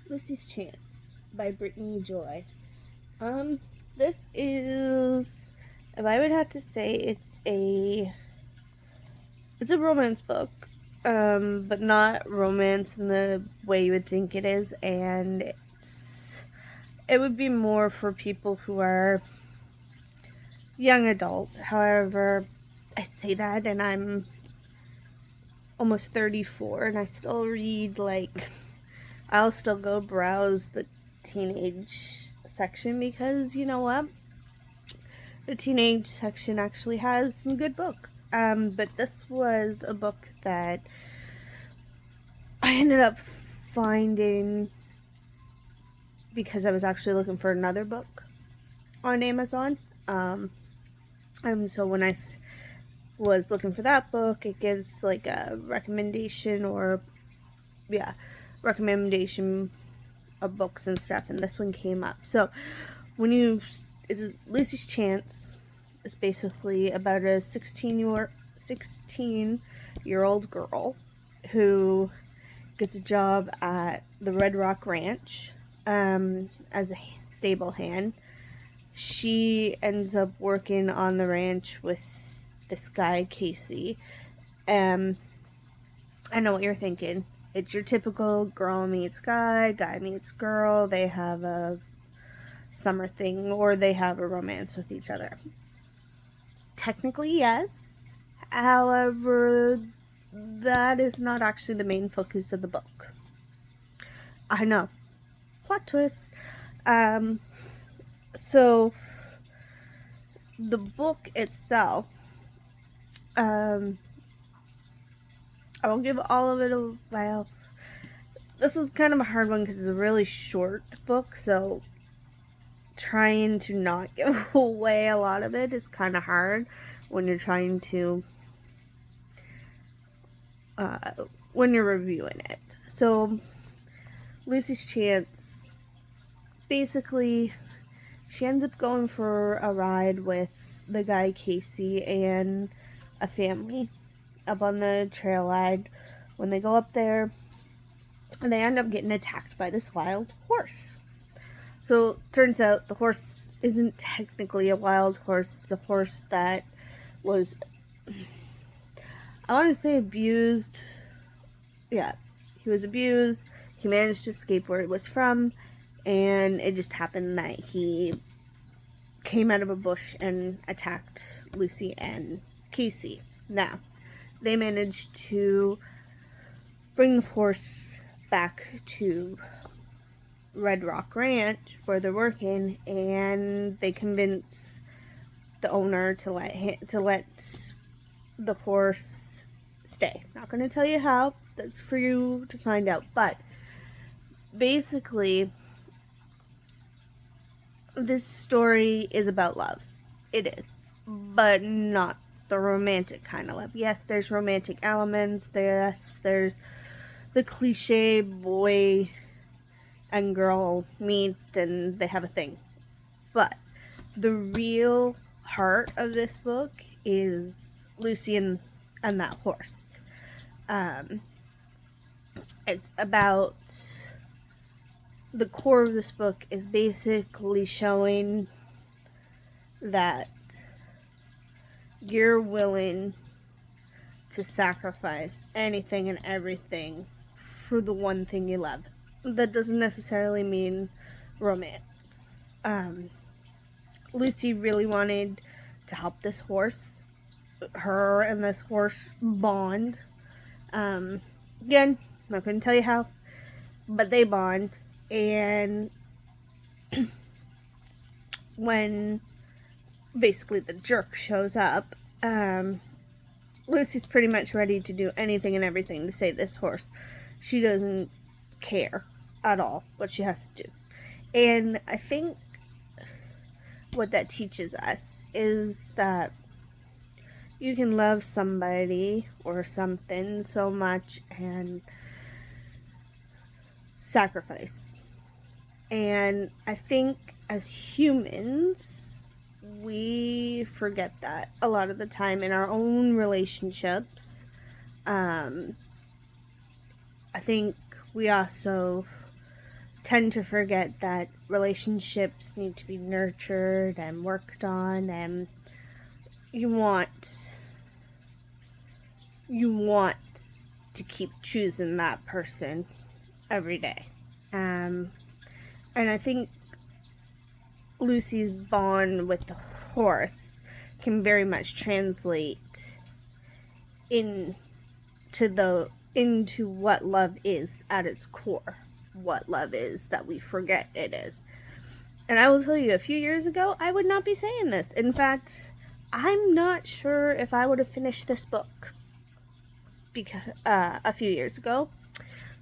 Lucy's Chance by Brittany Joy. Um, this is, if I would have to say, it's a romance book, but not romance in the way you would think it is, and it would be more for people who are young adults. However, I say that, and I'm almost 34, and I still read I'll still go browse the teenage section because you know what? The teenage section actually has some good books. But this was a book that I ended up finding because I was actually looking for another book on Amazon. And so when I was looking for that book, it gives like a recommendation recommendation of books and stuff, and this one came up. So it's Lucy's Chance. It's basically about a 16-year-old girl who gets a job at the Red Rock Ranch as a stable hand. She ends up working on the ranch with this guy, Casey. I know what you're thinking. It's your typical girl meets guy, guy meets girl. They have a summer thing, or they have a romance with each other. Technically, yes. However, that is not actually the main focus of the book. I know. Plot twist. So, the book itself, I won't give all of it this is kind of a hard one because it's a really short book, so trying to not give away a lot of it is kind of hard when you're trying to when you're reviewing it. So Lucy's Chance, basically she ends up going for a ride with the guy Casey and a family up on the trail line. When they go up there, they end up getting attacked by this wild horse. So turns out the horse isn't technically a wild horse. It's a horse that was, I want to say, abused. Yeah, he was abused. He managed to escape where it was from, and it just happened that he came out of a bush and attacked Lucy and Casey. Now, they managed to bring the horse back to Red Rock Ranch where they're working, and they convince the owner to let the horse stay. Not going to tell you how. That's for you to find out. But basically, this story is about love. It is, but not the romantic kind of love. Yes, there's romantic elements. Yes, there's the cliche boy and girl meet and they have a thing. But the real heart of this book is Lucy and that horse. It's about, the core of this book is basically showing that you're willing to sacrifice anything and everything for the one thing you love. That doesn't necessarily mean romance. Lucy really wanted to help this horse. Her and this horse bond. Again, I'm not going to tell you how, but they bond. And when basically the jerk shows up, Lucy's pretty much ready to do anything and everything to save this horse. She doesn't care at all what she has to do. And I think what that teaches us is that you can love somebody or something so much and sacrifice. And I think as humans, we forget that a lot of the time in our own relationships. I think we also tend to forget that relationships need to be nurtured and worked on, and you want to keep choosing that person every day. And I think Lucy's bond with the horse can very much translate into what love is at its core, what love is that we forget it is. And I will tell you, a few years ago, I would not be saying this. In fact, I'm not sure if I would have finished this book a few years ago,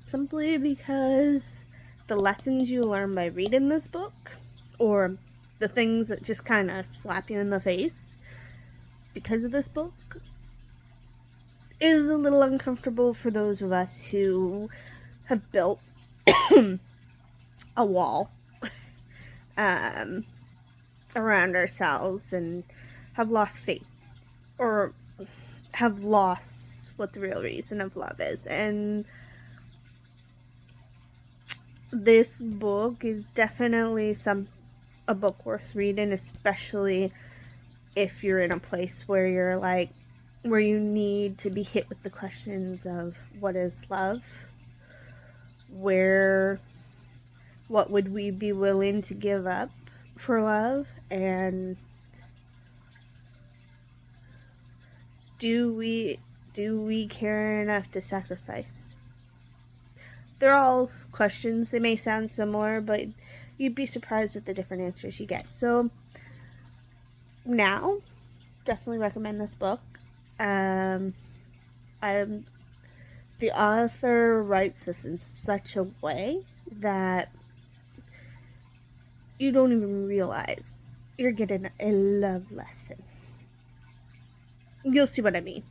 simply because the lessons you learn by reading this book, or the things that just kind of slap you in the face because of this book, is a little uncomfortable for those of us who have built a wall around ourselves and have lost faith, or have lost what the real reason of love is. And this book is definitely a book worth reading, especially if you're in a place where you need to be hit with the questions of what is love, what would we be willing to give up for love, and do we care enough to sacrifice? They're all questions. They may sound similar, but you'd be surprised at the different answers you get. So now, definitely recommend this book. The author writes this in such a way that you don't even realize you're getting a love lesson. You'll see what I mean.